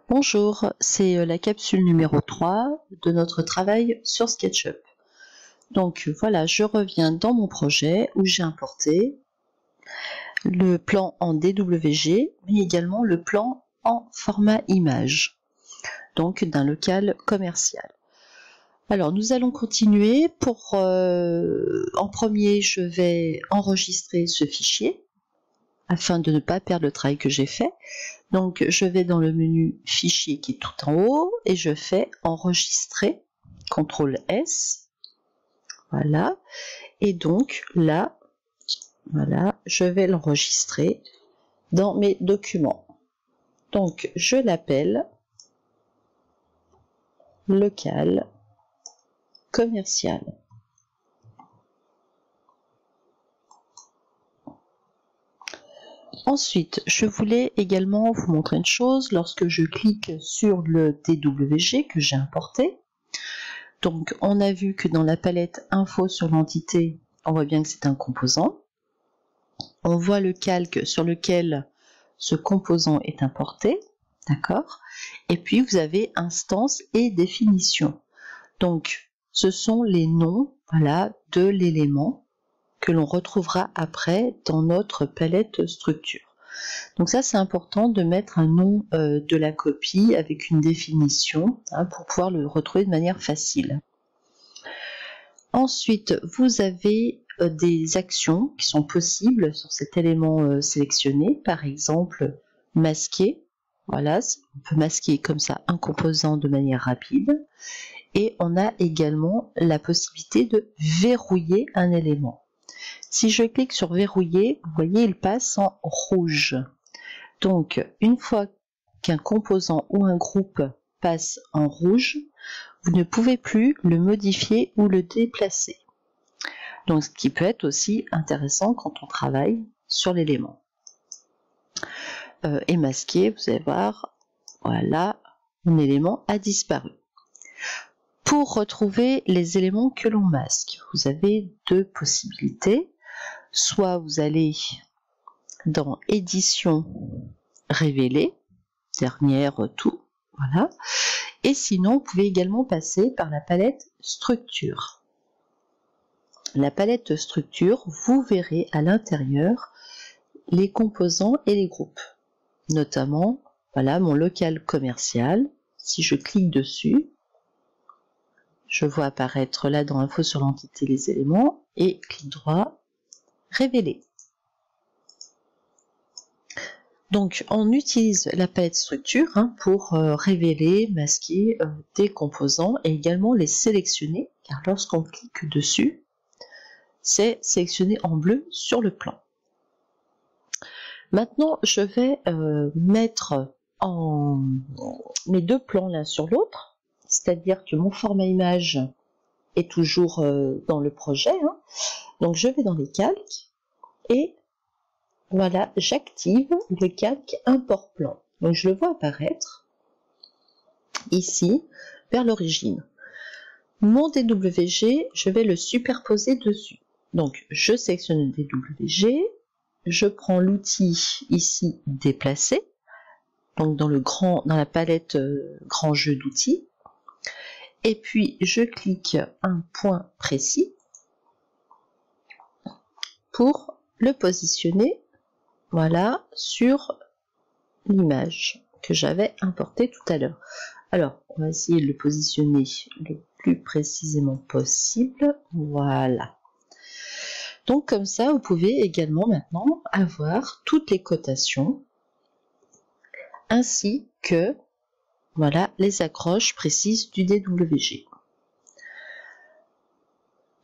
Bonjour, c'est la capsule numéro 3 de notre travail sur SketchUp. Donc voilà, je reviens dans mon projet où j'ai importé le plan en DWG, mais également le plan en format image, donc d'un local commercial. Alors nous allons continuer. En premier, je vais enregistrer ce fichier afin de ne pas perdre le travail que j'ai fait. Donc je vais dans le menu fichier qui est tout en haut et je fais enregistrer, CTRL S, voilà, et donc là, voilà, je vais l'enregistrer dans mes documents. Donc je l'appelle local commercial. Ensuite, je voulais également vous montrer une chose. Lorsque je clique sur le DWG que j'ai importé, donc on a vu que dans la palette info sur l'entité, on voit bien que c'est un composant. On voit le calque sur lequel ce composant est importé, d'accord? Et puis vous avez instance et définition. Donc ce sont les noms, voilà, de l'élément que l'on retrouvera après dans notre palette structure. Donc ça, c'est important de mettre un nom de la copie avec une définition pour pouvoir le retrouver de manière facile. Ensuite, vous avez des actions qui sont possibles sur cet élément sélectionné. Par exemple, masquer. Voilà, on peut masquer comme ça un composant de manière rapide. Et on a également la possibilité de verrouiller un élément. Si je clique sur verrouiller, vous voyez, il passe en rouge. Donc, une fois qu'un composant ou un groupe passe en rouge, vous ne pouvez plus le modifier ou le déplacer. Donc, ce qui peut être aussi intéressant quand on travaille sur l'élément. Et masqué, vous allez voir, voilà, mon élément a disparu. Pour retrouver les éléments que l'on masque, vous avez deux possibilités. Soit vous allez dans édition révéler, dernière tout, voilà. Et sinon, vous pouvez également passer par la palette structure. La palette structure, vous verrez à l'intérieur les composants et les groupes. Notamment, voilà, mon local commercial. Si je clique dessus, je vois apparaître là dans info sur l'entité les éléments et clic droit, révéler. Donc on utilise la palette structure pour révéler, masquer des composants et également les sélectionner, car lorsqu'on clique dessus, c'est sélectionné en bleu sur le plan. Maintenant, je vais mettre mes deux plans l'un sur l'autre, c'est-à-dire que mon format image est toujours dans le projet. Donc je vais dans les calques et voilà, j'active le calque import plan. Donc je le vois apparaître ici vers l'origine. Mon DWG, je vais le superposer dessus. Donc je sélectionne le DWG, je prends l'outil ici déplacer, donc dans la palette grand jeu d'outils, et puis je clique un point précis pour le positionner, voilà, sur l'image que j'avais importée tout à l'heure. Alors, on va essayer de le positionner le plus précisément possible, voilà. Donc comme ça, vous pouvez également maintenant avoir toutes les cotations, ainsi que, voilà, les accroches précises du DWG.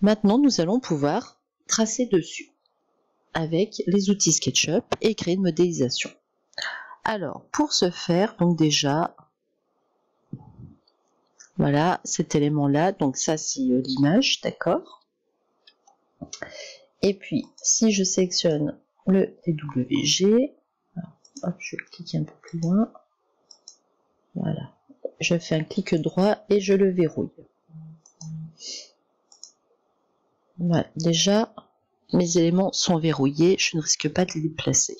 Maintenant, nous allons pouvoir tracer dessus avec les outils SketchUp et créer une modélisation. Alors, pour ce faire, donc déjà, voilà cet élément-là, donc ça c'est l'image, d'accord. Et puis, si je sélectionne le DWG, hop, je clique un peu plus loin, voilà, je fais un clic droit et je le verrouille. Voilà, déjà, mes éléments sont verrouillés, je ne risque pas de les déplacer.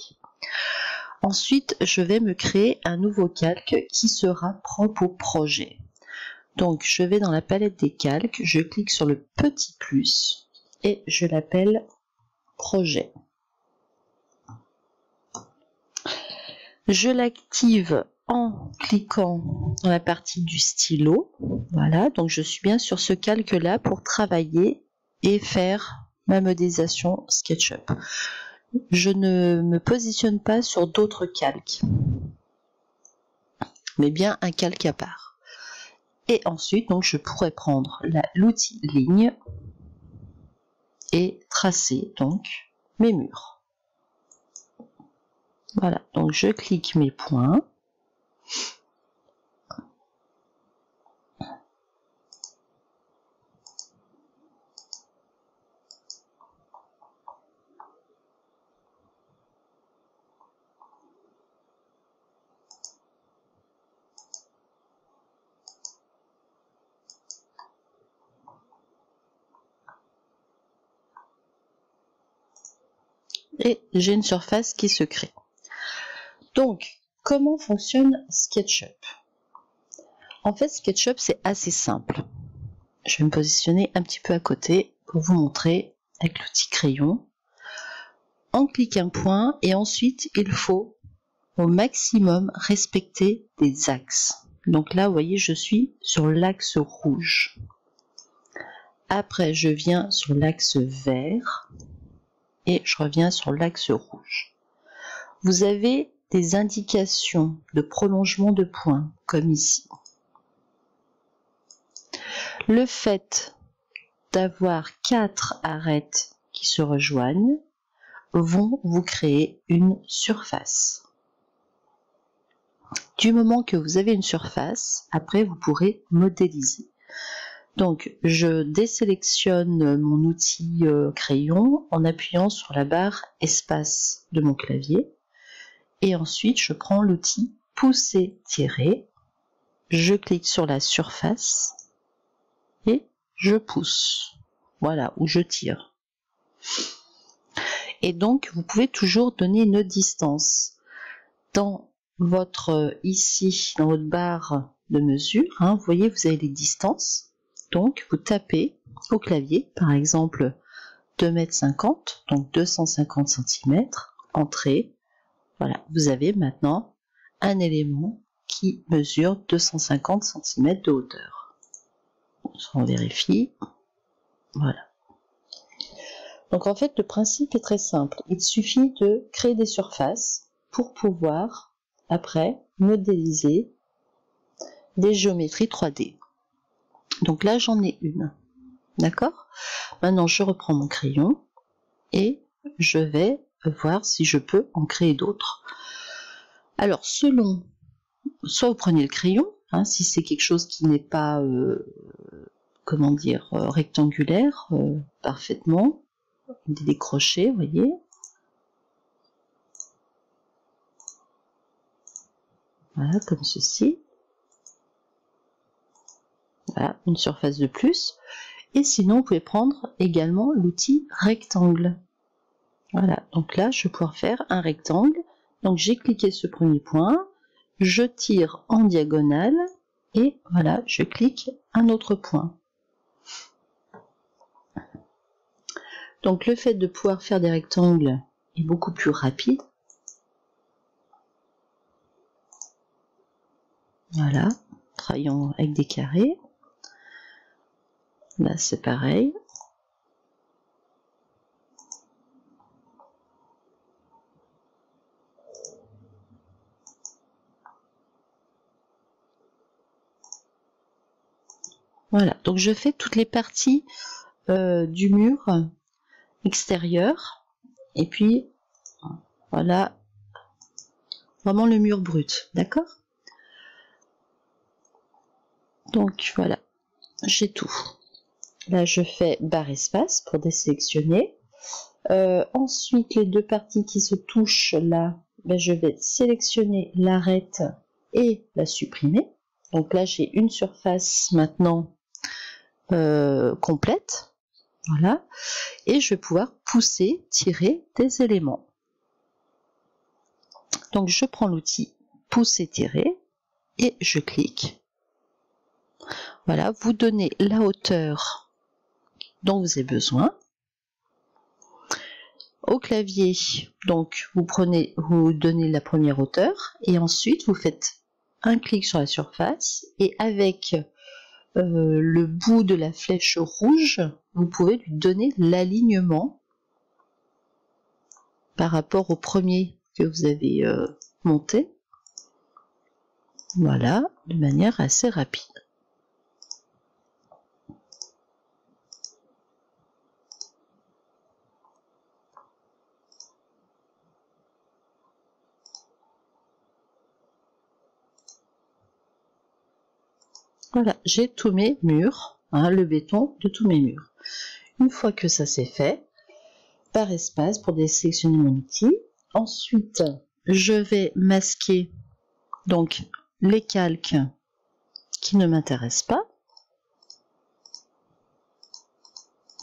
Ensuite, je vais me créer un nouveau calque qui sera propre au projet. Donc, je vais dans la palette des calques, je clique sur le petit plus et je l'appelle projet. Je l'active en cliquant dans la partie du stylo. Voilà, donc je suis bien sur ce calque-là pour travailler et faire ma modélisation SketchUp. Je ne me positionne pas sur d'autres calques, mais bien un calque à part. Et ensuite, donc, je pourrais prendre l'outil ligne et tracer donc mes murs. Voilà, donc je clique mes points. Et j'ai une surface qui se crée. Donc, comment fonctionne SketchUp? En fait, SketchUp, c'est assez simple. Je vais me positionner un petit peu à côté pour vous montrer avec l'outil crayon. On clique un point et ensuite, il faut au maximum respecter des axes. Donc là, vous voyez, je suis sur l'axe rouge. Après, je viens sur l'axe vert et je reviens sur l'axe rouge. Vous avez des indications de prolongement de points, comme ici. Le fait d'avoir 4 arêtes qui se rejoignent vont vous créer une surface. Du moment que vous avez une surface, après vous pourrez modéliser. Donc je désélectionne mon outil crayon en appuyant sur la barre espace de mon clavier et ensuite je prends l'outil pousser-tirer, je clique sur la surface et je pousse, voilà, ou je tire. Et donc vous pouvez toujours donner une distance. Dans votre ici, dans votre barre de mesure, vous voyez, vous avez les distances. Donc vous tapez au clavier, par exemple 2,50 m, donc 250 cm, entrée. Voilà, vous avez maintenant un élément qui mesure 250 cm de hauteur. On vérifie. Voilà. Donc en fait, le principe est très simple. Il suffit de créer des surfaces pour pouvoir, après, modéliser des géométries 3D. Donc là, j'en ai une. D'accord? Maintenant, je reprends mon crayon et je vais voir si je peux en créer d'autres. Alors, selon, soit vous prenez le crayon, si c'est quelque chose qui n'est pas, comment dire, rectangulaire, parfaitement, des décrochés, vous voyez. Voilà, comme ceci. Voilà, une surface de plus. Et sinon, vous pouvez prendre également l'outil rectangle. Voilà, donc là, je vais pouvoir faire un rectangle. Donc j'ai cliqué ce premier point, je tire en diagonale et voilà, je clique un autre point. Donc le fait de pouvoir faire des rectangles est beaucoup plus rapide. Voilà, travaillons avec des carrés. Là c'est pareil. Voilà, donc je fais toutes les parties du mur extérieur et puis voilà, vraiment le mur brut, d'accord? Donc voilà, j'ai tout. Là je fais barre espace pour désélectionner. Ensuite les deux parties qui se touchent là, je vais sélectionner l'arête et la supprimer. Donc là j'ai une surface maintenant complète. Voilà, et je vais pouvoir pousser, tirer des éléments. Donc je prends l'outil pouce étiré et je clique. Voilà, vous donnez la hauteur dont vous avez besoin. Au clavier, donc vous donnez la première hauteur et ensuite vous faites un clic sur la surface et avec le bout de la flèche rouge, vous pouvez lui donner l'alignement par rapport au premier que vous avez monté. Voilà, de manière assez rapide. Voilà, j'ai tous mes murs, hein, le béton de tous mes murs. Une fois que ça c'est fait, par espace pour désélectionner mon outil. Ensuite, je vais masquer donc les calques qui ne m'intéressent pas.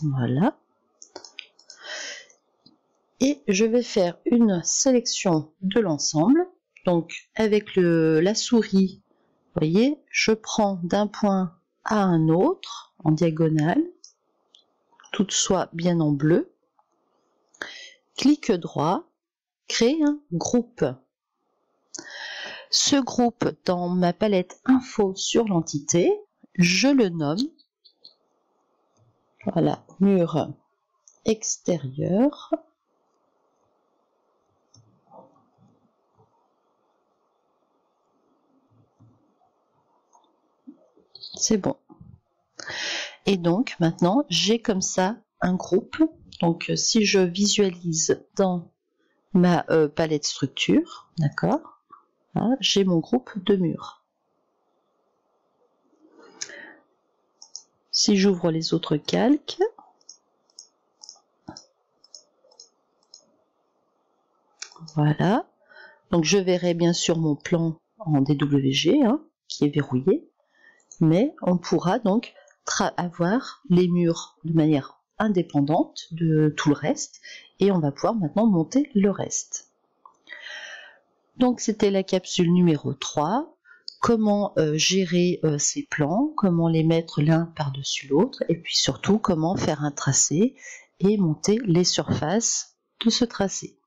Voilà. Et je vais faire une sélection de l'ensemble. Donc avec la souris, vous voyez, je prends d'un point à un autre en diagonale, toutes soit bien en bleu. Clic droit, créer un groupe. Ce groupe, dans ma palette info sur l'entité, je le nomme, voilà, mur extérieur. C'est bon. Et donc maintenant, j'ai comme ça un groupe. Donc si je visualise dans ma palette structure, d'accord, j'ai mon groupe de murs. Si j'ouvre les autres calques, voilà. Donc je verrai bien sûr mon plan en DWG, hein, qui est verrouillé, mais on pourra donc avoir les murs de manière indépendante de tout le reste, et on va pouvoir maintenant monter le reste. Donc c'était la capsule numéro 3, comment gérer ces plans, comment les mettre l'un par-dessus l'autre, et puis surtout comment faire un tracé et monter les surfaces de ce tracé.